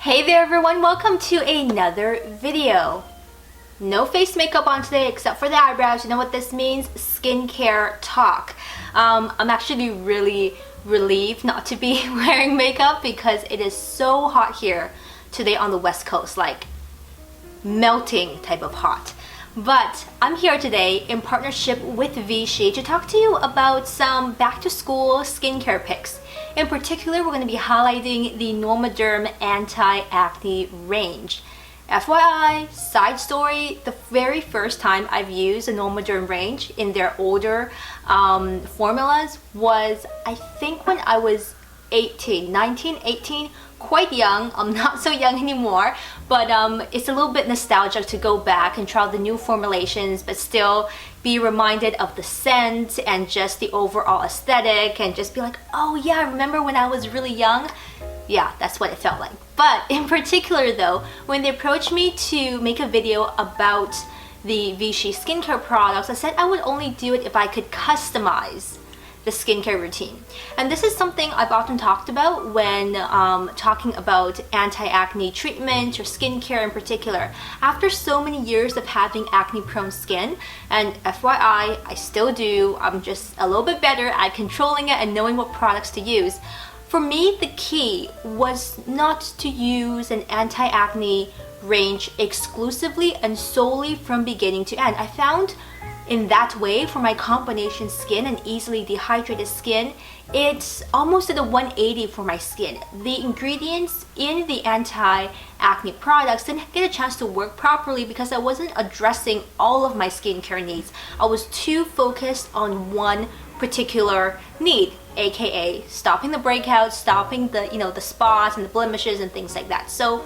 Hey there everyone, welcome to another video. No face makeup on today except for the eyebrows. You know what this means? Skincare talk. I'm actually really relieved not to be wearing makeup because it is so hot here today on the West Coast, like melting type of hot. But I'm here today in partnership with Vichy to talk to you about some back to school skincare picks. In particular, we're going to be highlighting the Normaderm anti-acne range. FYI, side story, the very first time I've used the Normaderm range in their older formulas was, I think, when I was 19, 18, quite young. I'm not so young anymore, but it's a little bit nostalgic to go back and try the new formulations, but still be reminded of the scent and just the overall aesthetic and just be like, oh yeah, I remember when I was really young. Yeah, that's what it felt like. But in particular though, when they approached me to make a video about the Vichy skincare products, I said I would only do it if I could customize the skincare routine. And this is something I've often talked about when talking about anti-acne treatment or skincare in particular. After so many years of having acne-prone skin, and FYI, I still do, I'm just a little bit better at controlling it and knowing what products to use. For me, the key was not to use an anti-acne range exclusively and solely from beginning to end. I found in that way, for my combination skin and easily dehydrated skin, it's almost at a 180 for my skin. The ingredients in the anti-acne products didn't get a chance to work properly because I wasn't addressing all of my skincare needs. I was too focused on one particular need, aka stopping the breakouts, stopping the the spots and the blemishes and things like that. So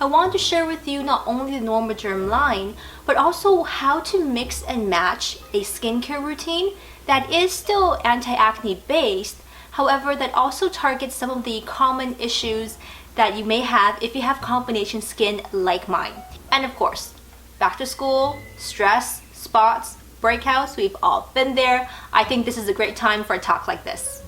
I want to share with you not only the Normaderm line, but also how to mix and match a skincare routine that is still anti-acne based, however, that also targets some of the common issues that you may have if you have combination skin like mine. And of course, back to school, stress, spots, breakouts, we've all been there. I think this is a great time for a talk like this.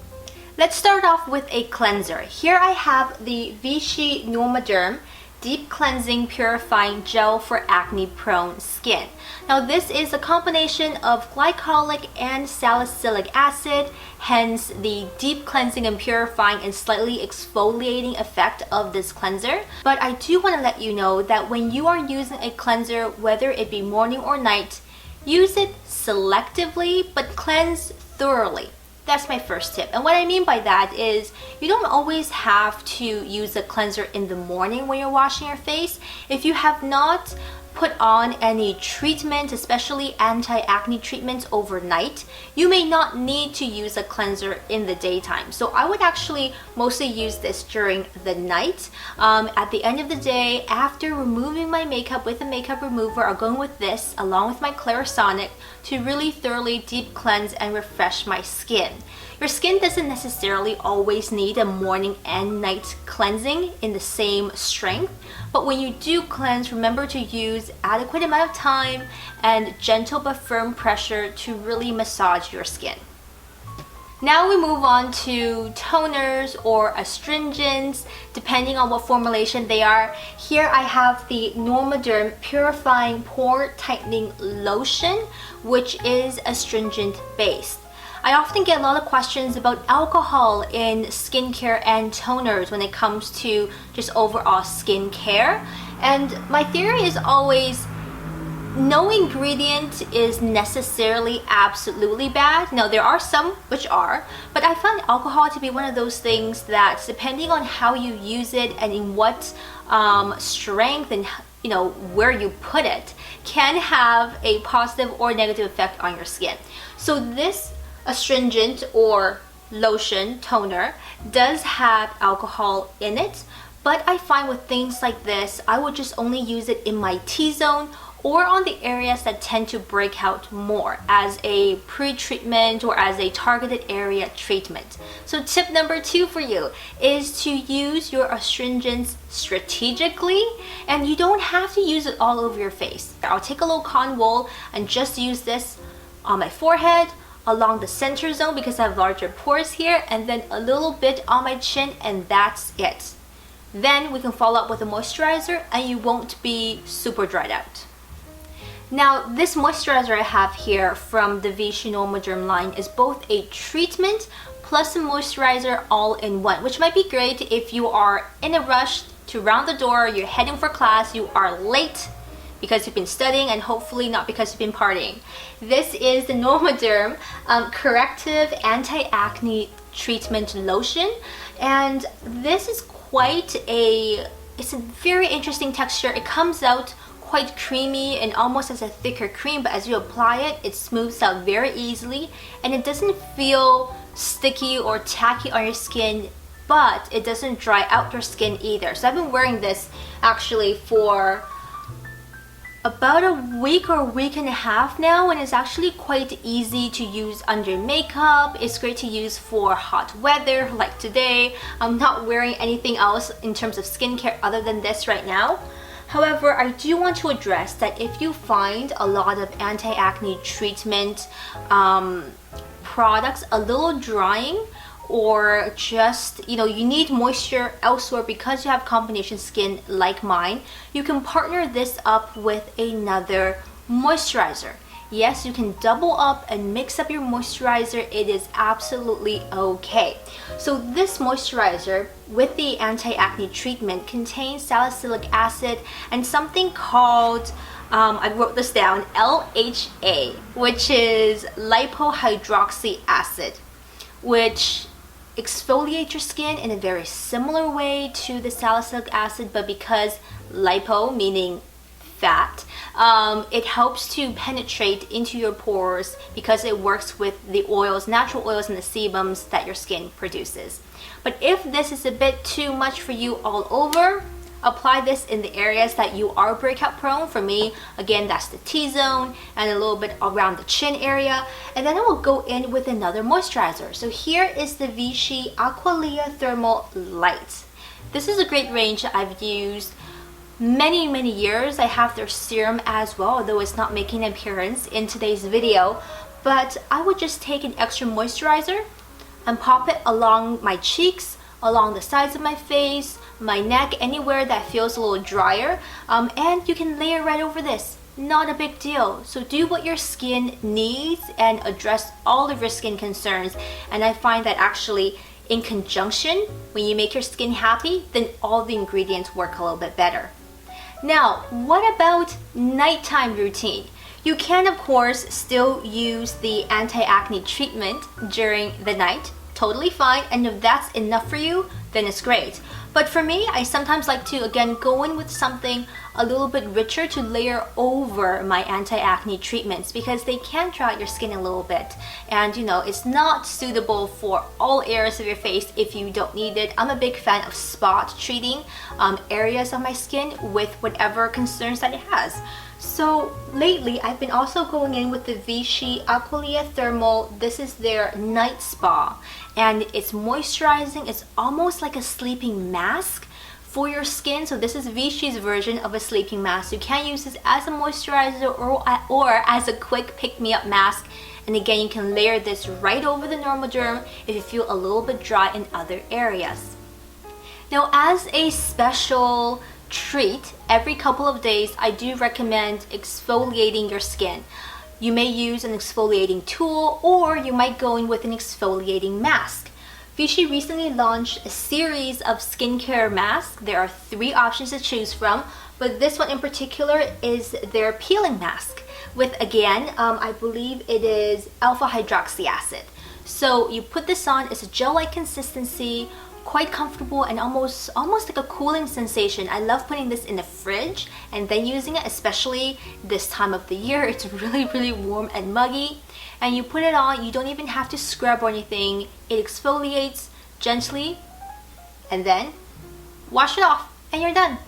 Let's start off with a cleanser. Here I have the Vichy Normaderm Deep Cleansing Purifying Gel for Acne Prone Skin. Now this is a combination of glycolic and salicylic acid, hence the deep cleansing and purifying and slightly exfoliating effect of this cleanser. But I do want to let you know that when you are using a cleanser, whether it be morning or night, use it selectively but cleanse thoroughly. That's my first tip. And what I mean by that is you don't always have to use a cleanser in the morning when you're washing your face. If you have not put on any treatment, especially anti-acne treatments overnight, you may not need to use a cleanser in the daytime. So I would actually mostly use this during the night. At the end of the day, after removing my makeup with a makeup remover, I'll go with this along with my Clarisonic to really thoroughly deep cleanse and refresh my skin. Your skin doesn't necessarily always need a morning and night cleansing in the same strength, but when you do cleanse, remember to use adequate amount of time and gentle but firm pressure to really massage your skin. Now we move on to toners or astringents, depending on what formulation they are. Here I have the Normaderm Purifying Pore Tightening Lotion, which is astringent based. I often get a lot of questions about alcohol in skincare and toners when it comes to just overall skincare. And my theory is always no ingredient is necessarily absolutely bad. Now there are some which are, but I find alcohol to be one of those things that depending on how you use it and in what strength and where you put it can have a positive or negative effect on your skin. So this astringent or lotion toner does have alcohol in it, but I find with things like this, I would just only use it in my T-zone or on the areas that tend to break out more as a pre-treatment or as a targeted area treatment. So tip number 2 for you is to use your astringents strategically, and you don't have to use it all over your face. I'll take a little cotton wool and just use this on my forehead, along the center zone because I have larger pores here, and then a little bit on my chin, and that's it. Then we can follow up with a moisturizer and you won't be super dried out. Now, this moisturizer I have here from the Vichy Normaderm line is both a treatment plus a moisturizer all in one, which might be great if you are in a rush to round the door, you're heading for class, you are late because you've been studying and hopefully not because you've been partying. This is the Normaderm Corrective Anti-Acne Treatment Lotion, and this is it's a very interesting texture. It comes out quite creamy and almost as a thicker cream, but as you apply it, it smooths out very easily and it doesn't feel sticky or tacky on your skin, but it doesn't dry out your skin either. So I've been wearing this actually for about a week or a week and a half now, and it's actually quite easy to use under makeup. It's great to use for hot weather like today. I'm not wearing anything else in terms of skincare other than this right now. However, I do want to address that if you find a lot of anti-acne treatment products a little drying, or just, you need moisture elsewhere because you have combination skin like mine, you can partner this up with another moisturizer. Yes, you can double up and mix up your moisturizer. It is absolutely okay. So this moisturizer with the anti-acne treatment contains salicylic acid and something called, I wrote this down, LHA, which is lipohydroxy acid, which exfoliate your skin in a very similar way to the salicylic acid, but because lipo meaning fat, it helps to penetrate into your pores because it works with the oils, natural oils and the sebums that your skin produces. But if this is a bit too much for you all over, apply this in the areas that you are breakout prone. For me, again, that's the T-zone and a little bit around the chin area. And then I will go in with another moisturizer. So here is the Vichy Aqualia Thermal Light. This is a great range that I've used many years. I have their serum as well, although it's not making an appearance in today's video. But I would just take an extra moisturizer and pop it along my cheeks, along the sides of my face, my neck, anywhere that feels a little drier, and you can layer right over this. Not a big deal. So do what your skin needs and address all of your skin concerns. And I find that actually in conjunction, when you make your skin happy, then all the ingredients work a little bit better. Now, what about nighttime routine? You can, of course, still use the anti-acne treatment during the night. Totally fine, and if that's enough for you, then it's great. But for me, I sometimes like to, again, go in with something a little bit richer to layer over my anti-acne treatments because they can dry out your skin a little bit. And it's not suitable for all areas of your face if you don't need it. I'm a big fan of spot treating areas of my skin with whatever concerns that it has. So lately, I've been also going in with the Vichy Aqualia Thermal. This is their night spa, and it's moisturizing. It's almost like a sleeping mask for your skin. So this is Vichy's version of a sleeping mask. You can use this as a moisturizer or as a quick pick-me-up mask. And again, you can layer this right over the Normaderm if you feel a little bit dry in other areas. Now, as a special treat, every couple of days I do recommend exfoliating your skin. You may use an exfoliating tool or you might go in with an exfoliating mask. Vichy recently launched a series of skincare masks. There are 3 options to choose from, but this one in particular is their peeling mask with, again, I believe it is alpha hydroxy acid. So you put this on, it's a gel-like consistency, quite comfortable and almost like a cooling sensation. I love putting this in the fridge and then using it, especially this time of the year. It's really warm and muggy. And you put it on, you don't even have to scrub or anything. It exfoliates gently and then wash it off and you're done.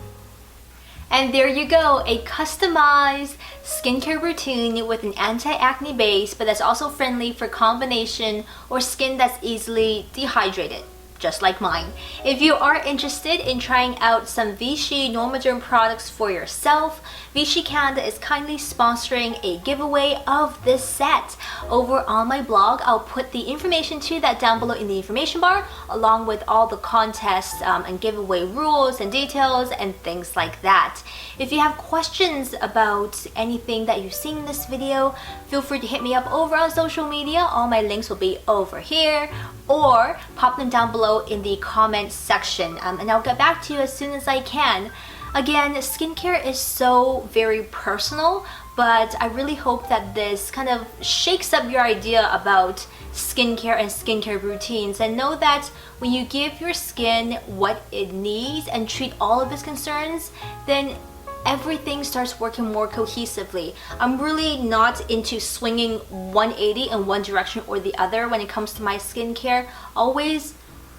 And there you go, a customized skincare routine with an anti-acne base, but that's also friendly for combination or skin that's easily dehydrated. just like mine. If you are interested in trying out some Vichy Normaderm products for yourself, Vichy Canada is kindly sponsoring a giveaway of this set. Over on my blog, I'll put the information to that down below in the information bar, along with all the contests and giveaway rules and details and things like that. If you have questions about anything that you've seen in this video, feel free to hit me up over on social media. All my links will be over here, or pop them down below in the comment section, and I'll get back to you as soon as I can. Again, skincare is so very personal, but I really hope that this kind of shakes up your idea about skincare and skincare routines, and know that when you give your skin what it needs and treat all of its concerns, then everything starts working more cohesively. I'm really not into swinging 180 in one direction or the other when it comes to my skincare. Always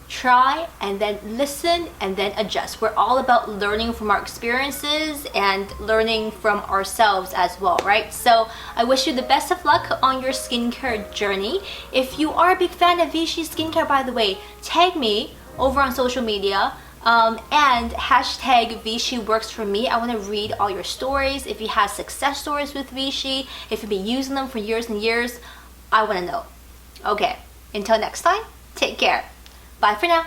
try and then listen and then adjust. We're all about learning from our experiences and learning from ourselves as well, right? So I wish you the best of luck on your skincare journey. If you are a big fan of Vichy skincare, by the way, tag me over on social media. And hashtag Vichy works for me. I want to read all your stories. If you have success stories with Vichy, if you've been using them for years and years, I want to know. Okay, until next time, take care. Bye for now.